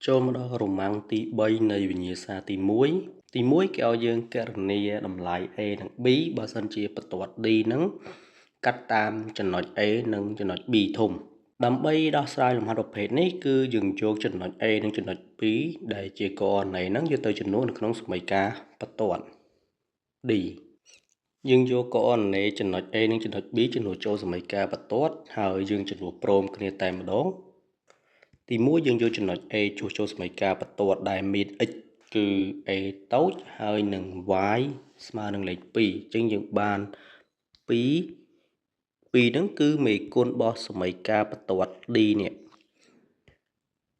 ចូលមកដល់រមាំងទី3នៃវិញ្ញាសាទី1 គេឲ្យយើងគណនាតម្លៃ a និង b បើសិនជាបន្ទាត់ d ហ្នឹងកាត់តាមចំណុច a និងចំណុច b ធំដើម្បីដោះស្រាយលំហាត់ប្រភេទនេះគឺយើងយកចំណុច a និងចំណុច b ដែលជា coordinate ហ្នឹងយកទៅចំនួននៅក្នុងសមីការបន្ទាត់ d យើងយក coordinate ចំណុច a និងចំណុច b ចំនួនចូលសមីការបន្ទាត់ហើយយើងចំនួនព្រមគ្នាតែម្ដងទី1យើងយកចំណុច a ជួសចូលសមីការបន្ទាត់ដែលមាន x គឺ a តូចហើយនឹង y ស្មើនឹងលេខ2អញ្ចឹងយើងបាន2ហ្នឹងគឺមេគុណរបស់សមីការបន្ទាត់ d នេះ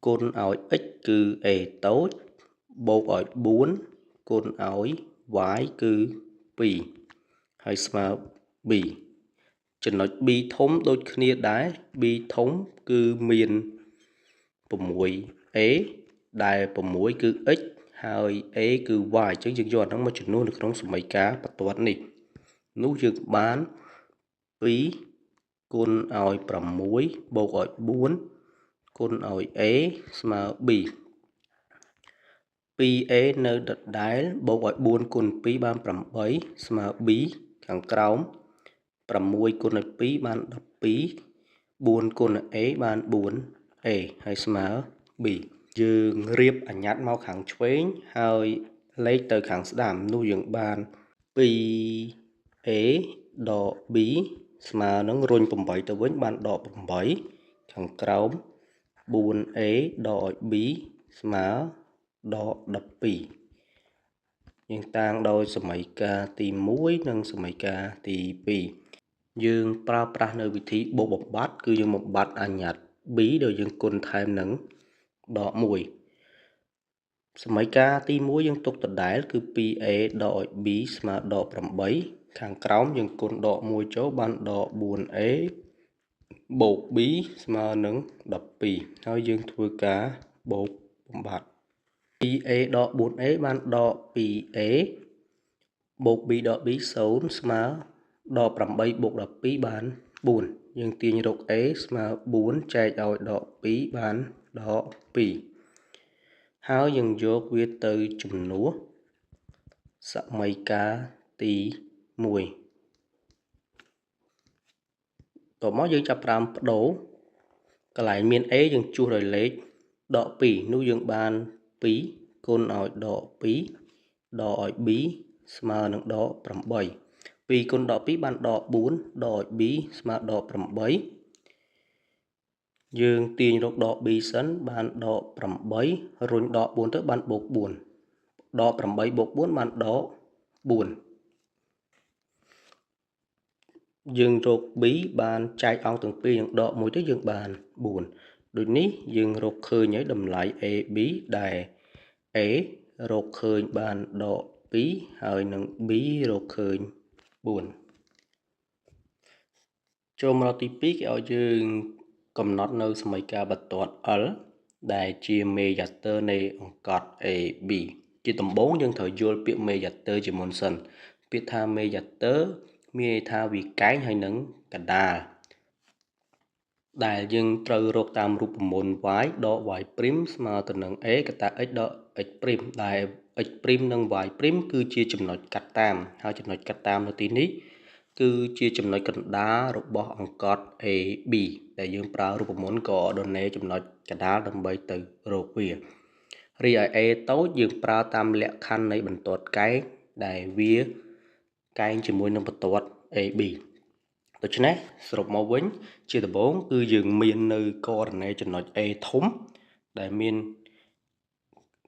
គុណឲ្យ x គឺ a តូចបូកឲ្យ4គុណឲ្យ y គឺ2ហើយស្មើ b ចំណុច b ធំដូចគ្នាដែរ b ធំគឺមាន 6a ដែល6គឺ x ហើយ a គឺ y អញ្ចឹងយើងយកអាហ្នឹងមកចំនួននៅក្នុងសមីការបន្ទាត់នេះនោះយើងបាន2គុណឲ្យ6បូកឲ្យ4គុណឲ្យ a ស្មើ b 2a នៅដដែលបូកឲ្យ4គុណ2បាន8ស្មើ b ខាងក្រោម6គុណឲ្យ2បាន12 4គុណ a បាន 4a ហើយស្មើ b យើងរៀបអញ្ញត្តិមកខាងឆ្វេងហើយលេខទៅខាងស្ដាំនោះយើងបាន 2a ដក b ស្មើនឹងរុញ8ទៅវិញបានដក8ខាងក្រោម 4a ដកឲ្យ b ស្មើដក12យើងតាំងដោយសមីការទី1និងសមីការទី2យើងប្រើប្រាស់នៅវិធីបូកបំបាត់គឺយើងបំបាត់អញ្ញត្តិ b ដោយយើងគុណថែមនឹងដក1សមីការទី1យើងទុកដដែលគឺ 2a ដកឲ្យ b ស្មើដក8ខាងក្រោមយើងគុណដក1ចូលបានដក 4a បូក b ស្មើនឹង12ហើយយើងធ្វើការបូកបំបាត់ 2a ដក 4a បានដក 2a បូក b ដក b 0ស្មើដក8បូក12បាន4យើងទាញរក a ស្មើ4ចែកឲ្យដក2បានដក2ហើយយើងយកវាទៅជំនួសសមីការទី1តោះមកយើងចាប់ផ្ដើមបដូរកន្លែងមាន a យើងជួសដោយលេខដក2នោះយើងបាន2គុណឲ្យដក2ដកឲ្យ b ស្មើនឹងដក8 2គុណដក2បានដក4ដកឲ្យ b ស្មើដក8យើងទាញរកដក b សិនបានដក8រុញដក4ទៅបានបូក4ដក8បូក4បានដក4យើងរក b បានចែកអង្គទាំងពីរយើងដក1ទៅយើងបាន4ដូចនេះយើងរកឃើញហើយតម្លៃ ab ដែល a រកឃើញបានដក2ហើយនឹង b រកឃើញ4ចូលមកដល់ទី2គេឲ្យយើងកំណត់នៅសមីការបន្ទាត់ L ដែលជាមេយ៉ាទ័រនៃអង្កត់ AB ជាដំបូងយើងត្រូវយល់ពាក្យមេយ៉ាទ័រជាមុនសិនពាក្យថាមេយ៉ាទ័រមានន័យថាវាកែងហើយនឹងកណ្ដាលដែលយើងត្រូវរកតាមរូបមន្ត y ដក y' ស្មើទៅនឹង a កតា x ដក x' ដែល x' និង y' គឺជាចំណុចកាត់តាមហើយចំណុចកាត់តាមនៅទីនេះគឺជាចំណុចកណ្ដាលរបស់អង្កត់ AB ដែលយើងប្រើរូបមន្ត coordinate ចំណុចកណ្ដាលដើម្បីទៅរកវារីឯ a តូចយើងប្រើតាមលក្ខខណ្ឌនៃបន្ទាត់កែងដែលវាកែងជាមួយនឹងបន្ទាត់ AB ដូច្នេះសរុបមកវិញជាដំបូងគឺយើងមាននៅ coordinate ចំណុច A ធំដែលមាន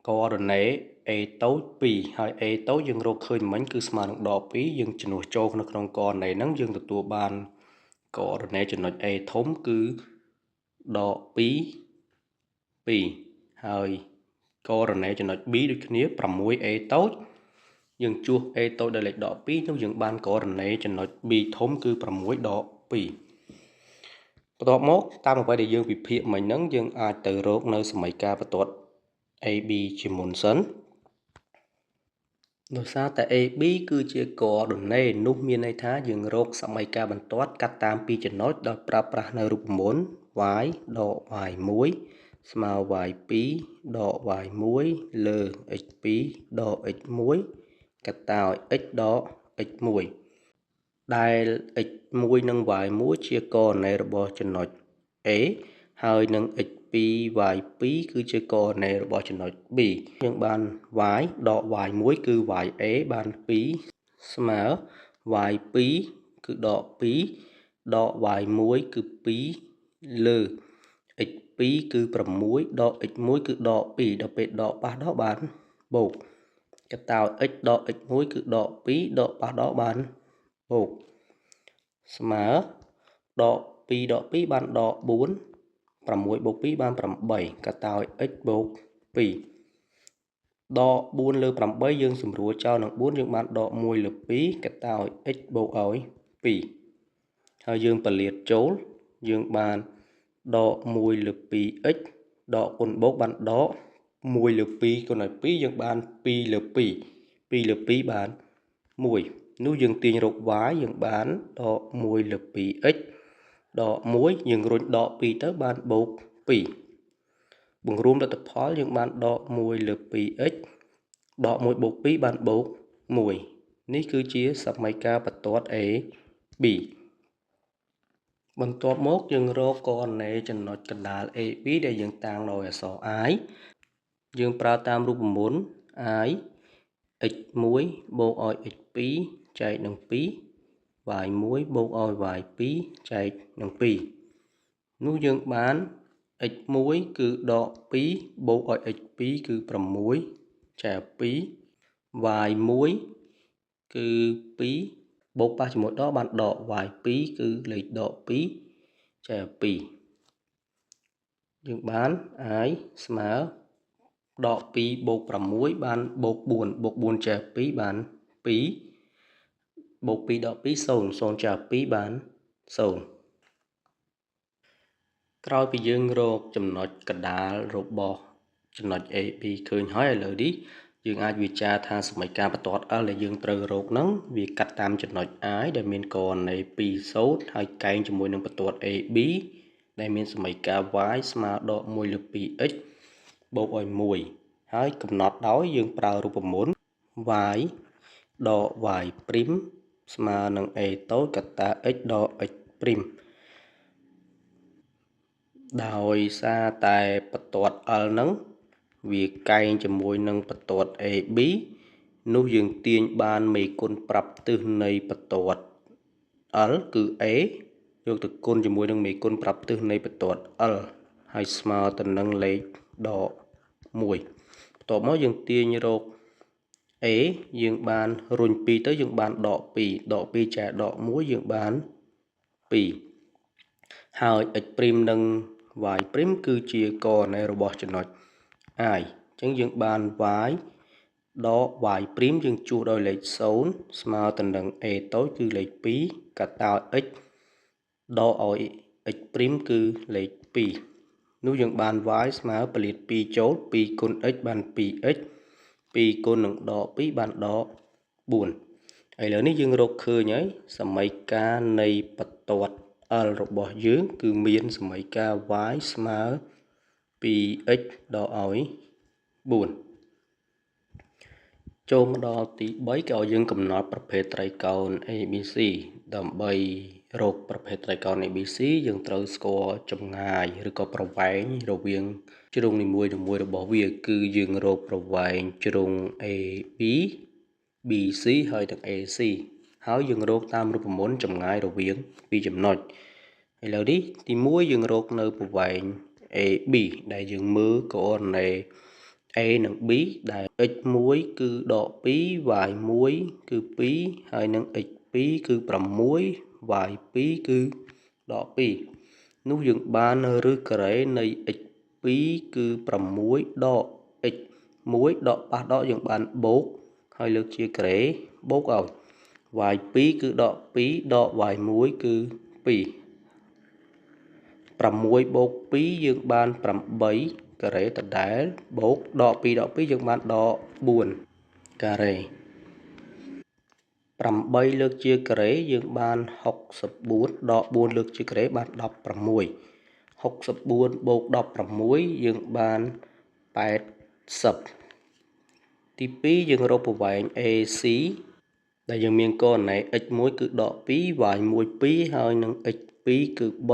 coordinate A តូច2ហើយ A តូចយើងរកឃើញមិញគឺស្មើនឹងដក2យើងជំនួសចូលនៅក្នុង coordinate ហ្នឹងយើងទទួលបាន coordinate ចំណុច A ធំគឺដក2 2ហើយ coordinate ចំណុច B ដូចគ្នា 6A តូចយើងជួស A តូចដោយលេខដក2នោះយើងបាន coordinate ចំណុច B ធំគឺ6ដក2បន្ទាប់មកតាមអ្វីដែលយើងវិភាគមិញហ្នឹងយើងអាចទៅរកនៅសមីការបន្ទាត់ AB ជាមុនសិនដោយសារតែ AB គឺជា coordinate នោះមានន័យថាយើងរកសមីការបន្ទាត់កាត់តាមពីចំណុចដោយប្រើប្រាស់នៅរូបមន្ត y ដក y1 ស្មើ y 2 ដក y 1លើ x 2ដក x 1កាត់តោយ x ដក x 1ដែល x 1និង y 1ជាកូណេរបស់ចំណុច A ហើយនឹង x 2 y 2គឺជាកូណេរបស់ចំណុច B យើងបាន y ដក y 1គឺ ya បាន2ស្មើ y 2គឺដក2ដក y 1គឺ2លើ x 2គឺ6ដក x 1គឺដក2ដល់ពេលដកប៉ះដកបានបូកកតោ x ដក x 1គឺដក2ដកប៉ះដកបានបូកស្មើដក2ដក2បានដក4 6បូក2បាន8កតោ x បូក2ដក4លើ8យើងសម្រួលចោលនឹង4យើងបានដក1លើ2កតោ x បូកឲ្យ2ហើយយើងពលាតចូលយើងបានដក1លើ 2x ដកគុណបូកបានដក1លើ2គុណឲ្យ2យើងបាន2លើ2 2លើ2បាន1នោះយើងទាញរក y យើងបានដក1លើ 2x ដក1យើងរុញដក2ទៅបានបូក2បង្រួមលទ្ធផលយើងបានដក1លើ 2x ដក1បូក2បានបូក1នេះគឺជាសមីការបន្ទាត់ A B បន្ទាប់មកយើងរកកូណេចំណុចកណ្ដាល AB ដែលយើងតាំងដោយអក្សរ I យើងប្រើតាមរូបមន្ត I x1 បូកឲ្យ x2 ចែកនឹង2 y1 បូកឲ្យ y2 ចែកនឹង2នោះយើងបាន x1 គឺដក2បូកឲ្យ x2 គឺ6ចែក2 y1 គឺ2បូកប៉ះជាមួយដកបានដក y2 គឺលេខដក2ចែក2យើងបាន I ស្មើដក2បូក6បានបូក4បូក4ចែក2បាន2បូក2ដក2 0 0ចែក2បាន0ក្រោយពីយើងរកចំណុចកណ្ដាលរបស់ចំណុច AB ឃើញហើយឥឡូវនេះយើងអាចវិចារថាសមីការបន្ទាត់ L ដែលយើងត្រូវរកហ្នឹងវាកាត់តាមចំណុច I ដែលមានកូណេ2 0ហើយកែងជាមួយនឹងបន្ទាត់ AB ដែលមានសមីការ y ស្មើដក1លើ 2x បូកឲ្យ1ហើយកំណត់ដោយយើងប្រើរូបមន្ត y ដក y' ស្មើនឹង a តូចកតា x ដក x' ដោយសារតែបន្ទាត់ L ហ្នឹងវាកែងជាមួយនឹងបន្ទាត់ AB នោះយើងទាញបានមេគុណប្រាប់ទិសនៃបន្ទាត់ L គឺ A យកទៅគុណជាមួយនឹងមេគុណប្រាប់ទិសនៃបន្ទាត់ L ហើយស្មើទៅនឹងលេខដក1បន្ទាប់មកយើងទាញរក A យើងបានរុញ2ទៅយើងបានដក2ដក2ចែកដក1យើងបាន2ហើយ x' និង y' គឺជាកូណេរបស់ចំណុច I អញ្ចឹងយើងបាន y ដក y' យើងជួសដោយលេខ0ស្មើទៅនឹង a តូចគឺលេខ2កាត់តោ x ដកឲ្យ x' គឺលេខ2នោះយើងបាន y ស្មើពលាត2ចូល2គុណ x បាន 2x 2គុណនឹងដក2បានដក4ឥឡូវនេះយើងរកឃើញហើយសមីការនៃបន្ទាត់ L របស់យើងគឺមានសមីការ y ស្មើ 2x ដកឲ្យ4ចូលមកដល់ទី3គេឲ្យយើងកំណត់ប្រភេទត្រីកោណ ABC ដើម្បីរកប្រភេទត្រីកោណ ABC យើងត្រូវស្គាល់ចម្ងាយឬក៏ប្រវែងរវាងជ្រុងនីមួយៗរបស់វាគឺយើងរកប្រវែងជ្រុង AB BC ហើយនិង AC ហើយយើងរកតាមរូបមន្តចម្ងាយរវាងពីរចំណុចឥឡូវនេះទី1យើងរកនៅប្រវែង AB ដែលយើងមើលកូណេ A និង B ដែល x1 គឺដក2 y1 គឺ2ហើយនឹង x2 គឺ6 y2 គឺដក2នោះយើងបានឬការ៉េនៃ x2 គឺ6ដក x1 ដកប៉ះដកយើងបានបូកហើយលើកជាការ៉េបូកឲ្យ y2 គឺដក2ដក y1 គឺ2 6បូក2យើងបាន8ការ៉េដដែលបូកដក2ដក2យើងបានដក4ការ៉េ8លើកជាការ៉េយើងបាន64ដក4លើកជាការ៉េបាន16 64 បូក 16 យើងបាន 80 ទី 2 យើងរកប្រវែង AC ដែលយើងមានកណន័យ x1 គឺដក 2 y1 2 ហើយនឹង x2 គឺ 3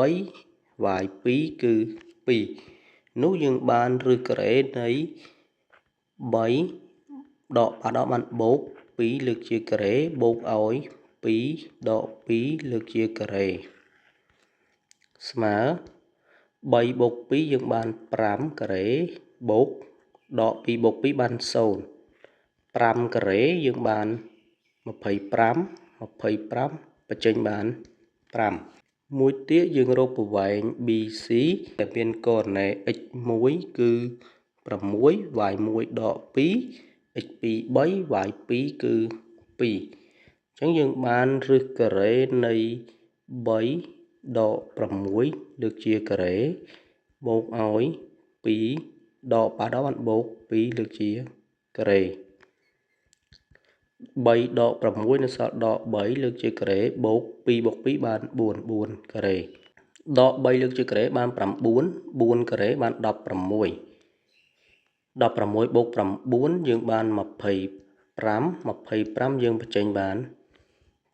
y2 គឺ 2 នោះយើងបានរឹសការ៉េនៃ 3 ដកបាត់បានបូក 2 លើកជាការ៉េបូកឲ្យ 2 ដក 2 លើកជាការ៉េស្មើ 3 បូក 2 យើងបាន 5 ការ៉េបូកដក 2 បូក 2 បាន 0 5 ការ៉េយើងបាន 25 បញ្ចេញបាន 5 មួយទៀតយើងរកប្រវែង BC ដែលមានកណន័យ x1 គឺ 6 y1 ដក 2 x2 3 y2 គឺ 2 អញ្ចឹងយើងបានរឹសការ៉េនៃ3ដក 6 លើកជាការ៉េបូកឲ្យ 2 ដកបាត់បានបូក 2 លើកជាការ៉េ 3 ដក 6 នៅសល់ដក 3 លើកជាការ៉េបូក 2 បូក 2 បាន 4 ការ៉េដក 3 លើកជាការ៉េបាន 9 4 ការ៉េបាន 16 16 បូក 9 យើងបាន 25 25 យើងបញ្ចេញបាន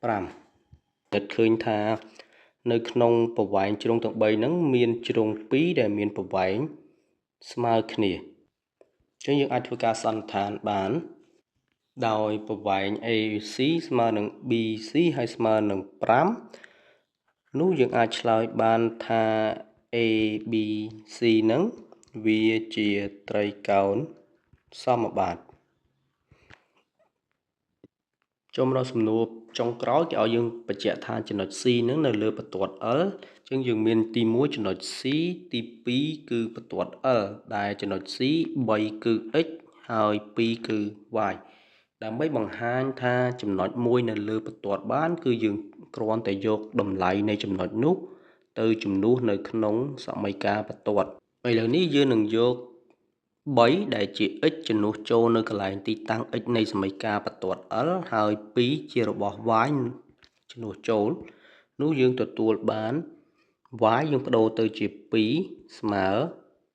5 គិតឃើញថានៅក្នុងប្រវែងជ្រុងទាំង3ហ្នឹងមានជ្រុង2ដែលមានប្រវែងស្មើគ្នាអញ្ចឹងយើងអាចធ្វើការសន្និដ្ឋានបានដោយប្រវែង AC ស្មើនឹង BC ហើយស្មើនឹង 5 នោះយើងអាចឆ្លើយបានថា ABC ហ្នឹងវាជាត្រីកោណសមបាតចូលមកសំណួរចុងក្រោយគេឲ្យយើងបញ្ជាក់ថាចំណុច C ហ្នឹងនៅលើបន្ទាត់ L អញ្ចឹងយើងមានទី1ចំណុច C ទី2គឺបន្ទាត់ L ដែលចំណុច C 3គឺ x ហើយ2គឺ y ដើម្បីបង្ហាញថាចំណុចមួយនៅលើបន្ទាត់បានគឺយើងគ្រាន់តែយកតម្លៃនៃចំណុចនោះទៅជំនួសនៅក្នុងសមីការបន្ទាត់ឥឡូវនេះយើងនឹងយក3ដែលជា x ជំនួសចូលនៅកន្លែងទីតាំង x នៃសមីការបន្ទាត់ L ហើយ2ជារបស់ y ជំនួសចូលនោះយើងទទួលបាន y យើងបដូរទៅជា2ស្មើ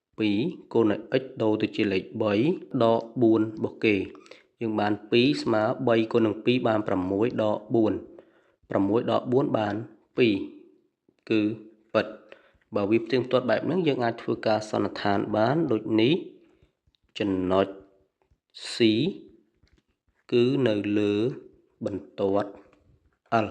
2គុណនឹង x ដូរទៅជាលេខ3ដក4របស់គេយើងបាន2ស្មើ3គុណនឹង2បាន6ដក4 6ដក4បាន2គឺពិតបើវាផ្ទៀងផ្ទាត់បែបហ្នឹងយើងអាចធ្វើការសន្និដ្ឋានបានដូចនេះចំណុច C គឺនៅលើបន្ទាត់ L